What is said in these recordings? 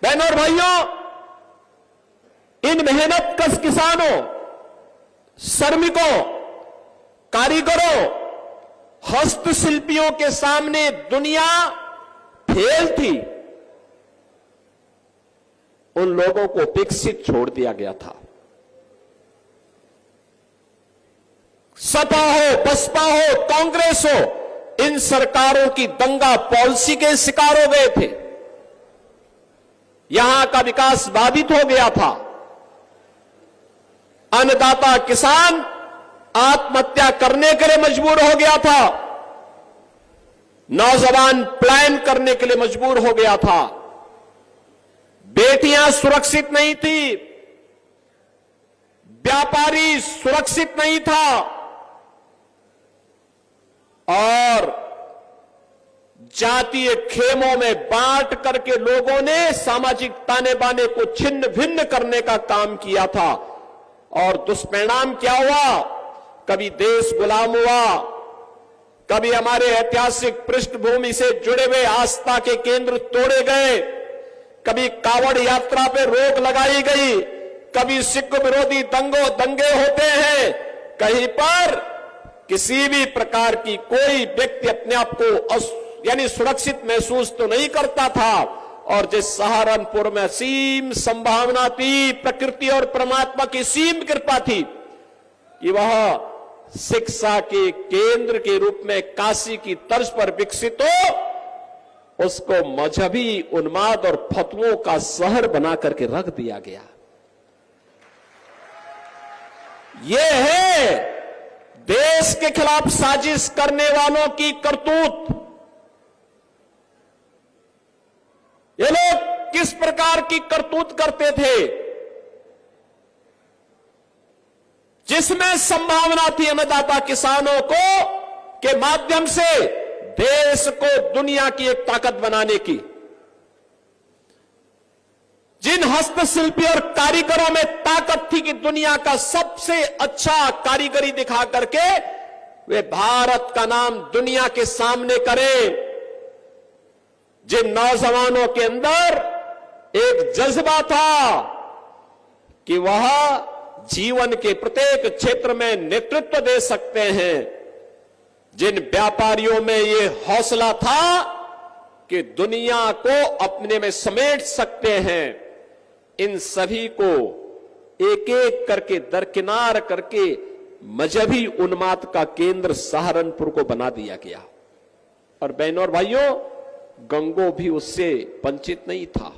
बहनों और भाइयों, इन मेहनत कश किसानों, श्रमिकों, कारीगरों, हस्तशिल्पियों के सामने दुनिया फेल थी। उन लोगों को उपेक्षित छोड़ दिया गया था। सपा हो, बसपा हो, कांग्रेस हो, इन सरकारों की दंगा पॉलिसी के शिकार हो गए थे। यहां का विकास बाधित हो गया था। अन्नदाता किसान आत्महत्या करने के लिए मजबूर हो गया था। नौजवान पलायन करने के लिए मजबूर हो गया था। बेटियां सुरक्षित नहीं थी, व्यापारी सुरक्षित नहीं था, और जातीय खेमों में बांट करके लोगों ने सामाजिक ताने बाने को छिन्न भिन्न करने का काम किया था। और दुष्परिणाम क्या हुआ? कभी देश गुलाम हुआ, कभी हमारे ऐतिहासिक पृष्ठभूमि से जुड़े हुए आस्था के केंद्र तोड़े गए, कभी कावड़ यात्रा पे रोक लगाई गई, कभी सिख विरोधी दंगे होते हैं। कहीं पर किसी भी प्रकार की कोई व्यक्ति अपने आप को यानी सुरक्षित महसूस तो नहीं करता था। और जिस सहारनपुर में असीम संभावना थी, प्रकृति और परमात्मा की सीम कृपा थी कि वह शिक्षा के केंद्र के रूप में काशी की तर्ज पर विकसित हो, उसको मजहबी उन्माद और फतवों का शहर बना करके रख दिया गया। यह है देश के खिलाफ साजिश करने वालों की करतूत। ये लोग किस प्रकार की करतूत करते थे? जिसमें संभावना थी अन्नदाता किसानों को के माध्यम से देश को दुनिया की एक ताकत बनाने की, जिन हस्तशिल्पी और कारीगरों में ताकत थी कि दुनिया का सबसे अच्छा कारीगरी दिखा करके वे भारत का नाम दुनिया के सामने करें, जिन नौजवानों के अंदर एक जज्बा था कि वह जीवन के प्रत्येक क्षेत्र में नेतृत्व दे सकते हैं, जिन व्यापारियों में ये हौसला था कि दुनिया को अपने में समेट सकते हैं, इन सभी को एक एक करके दरकिनार करके मजहबी उन्माद का केंद्र सहारनपुर को बना दिया गया। और बहनों और भाइयों, गंगो भी उससे वंचित नहीं था।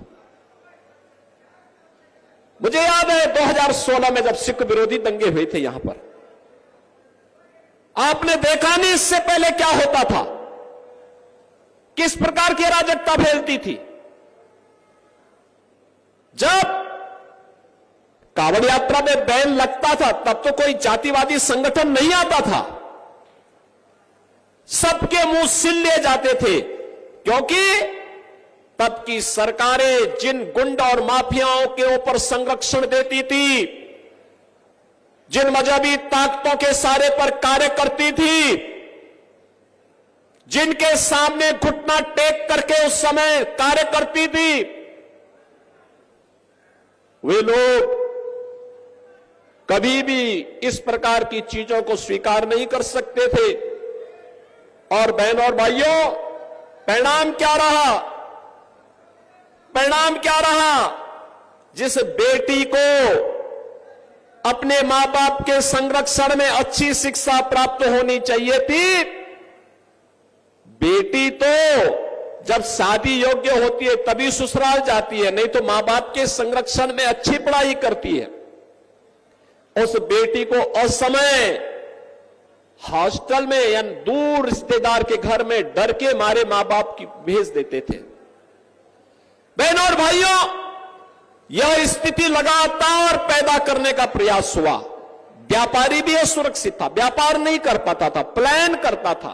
मुझे याद है 2016 में जब सिख विरोधी दंगे हुए थे यहां पर, आपने देखा नहीं इससे पहले क्या होता था, किस प्रकार की अराजकता फैलती थी। जब कावड़ यात्रा में बैन लगता था तब तो कोई जातिवादी संगठन नहीं आता था, सबके मुंह सिल लिए जाते थे, क्योंकि तब की सरकारें जिन गुंडा और माफियाओं के ऊपर संरक्षण देती थी, जिन मजहबी ताकतों के सारे पर कार्य करती थी, जिनके सामने घुटना टेक करके उस समय कार्य करती थी, वे लोग कभी भी इस प्रकार की चीजों को स्वीकार नहीं कर सकते थे। और बहनों और भाइयों, परिणाम क्या रहा? परिणाम क्या रहा? जिस बेटी को अपने मां बाप के संरक्षण में अच्छी शिक्षा प्राप्त होनी चाहिए थी, बेटी तो जब शादी योग्य होती है तभी ससुराल जाती है, नहीं तो मां बाप के संरक्षण में अच्छी पढ़ाई करती है। उस बेटी को असमय हॉस्टल में या दूर रिश्तेदार के घर में डर के मारे मां बाप की भेज देते थे। बहनों और भाइयों, यह स्थिति लगातार पैदा करने का प्रयास हुआ। व्यापारी भी असुरक्षित था, व्यापार नहीं कर पाता था, पलायन करता था,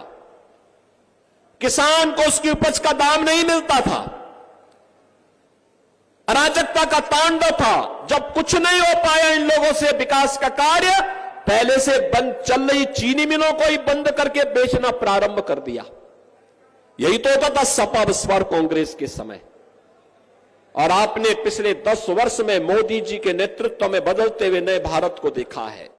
किसान को उसकी उपज का दाम नहीं मिलता था, अराजकता का तांडव था। जब कुछ नहीं हो पाया इन लोगों से विकास का कार्य, पहले से बंद चल रही चीनी मिलों को ही बंद करके बेचना प्रारंभ कर दिया। यही तो होता था सपा बसपा कांग्रेस के समय। और आपने पिछले 10 वर्ष में मोदी जी के नेतृत्व में बदलते हुए नए भारत को देखा है।